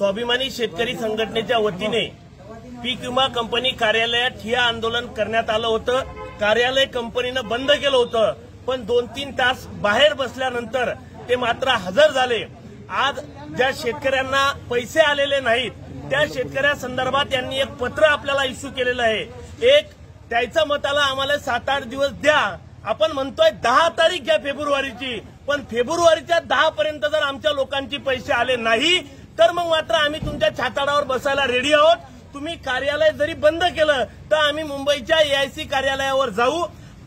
स्वाभिमानी शेतकरी संघटनेच्या वतीने पीक विमा कंपनी कार्यालयात ठिय्या आंदोलन करण्यात आलं होतं। कार्यालय कंपनीनं बंद केलं होतं, पण 2-3 तास बाहेर बसल्यानंतर ते मात्र हजर झाले। आज ज्या शेतकऱ्यांना पैसे आलेले नाहीत त्या शेतकऱ्यांसंदर्भात त्यांनी एक पत्र आपल्याला इश्यू केलेलं आहे। एक त्याच्या मताला आम्हाला 7-8 दिवस द्या, आपण म्हणतोय 10 तारीख घ्या फेब्रुवारीची, पण फेब्रुवारीच्या 10 पर्यंत जर आमच्या लोकांचे पैसे आले नाही तर मग मात्र आम्ही तुमच्या छाताडावर बसायला रेडी आहोत। तुम्ही कार्यालय जरी बंद केलं तर आम्ही मुंबईच्या एआयसी कार्यालयावर जाऊ।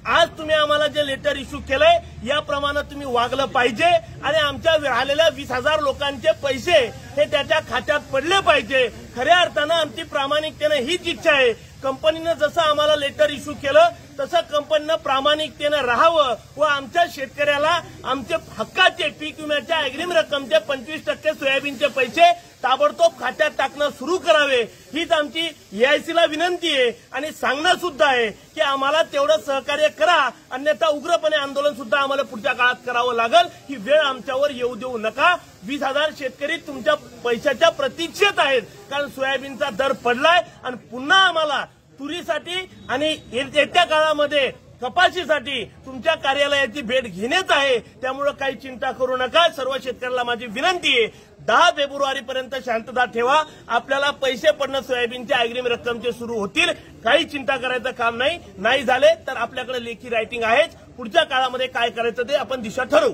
आज तुम्ही आम्हाला जे लेटर इश्यू केलंय याप्रमाणे तुम्ही वागलं पाहिजे आणि आमच्या राहिलेल्या 20,000 लोकांचे पैसे हे त्याच्या खात्यात पडले पाहिजे। खऱ्या अर्थानं आमची प्रामाणिकतेने हीच इच्छा आहे। कंपनीनं जसं आम्हाला लेटर इश्यू केलं तसं कंपनीनं प्रामाणिकतेनं राहावं व आमच्या शेतकऱ्याला आमचे हक्काचे पीक विम्याच्या अग्रिम रक्कमचे 25% सोयाबीनचे पैसे ताबडतोब खात्यात टाकणं सुरू करावे, हीच आमची एआयसीला विनंती आहे आणि सांगणं सुद्धा आहे की आम्हाला तेवढं सहकार्य करा, अन्यथा उग्रपणे आंदोलन सुद्धा आम्हाला पुढच्या काळात करावं लागेल। ही वेळ आमच्यावर येऊ देऊ नका। 20,000 शेतकरी तुमच्या पैशाच्या प्रतीक्षेत आहेत, कारण सोयाबीनचा दर पडलाय आणि पुन्हा आम्हाला तुरीसाठी आणि येत्या काळामध्ये कपाशीसाठी तुमच्या कार्यालयाची भेट घेण्यात आहे। त्यामुळे काही चिंता करू नका। सर्व शेतकऱ्यांना माझी विनंती आहे, 10 फेब्रुवारीपर्यंत शांतता ठेवा। आपल्याला पैसे पडणं सोयाबीनच्या अग्रिम रक्कमचे सुरू होतील, काही चिंता करायचं काम नाही झाले तर आपल्याकडे लेखी रायटिंग आहेच। पुढच्या काळामध्ये काय करायचं ते आपण दिशा ठरवू।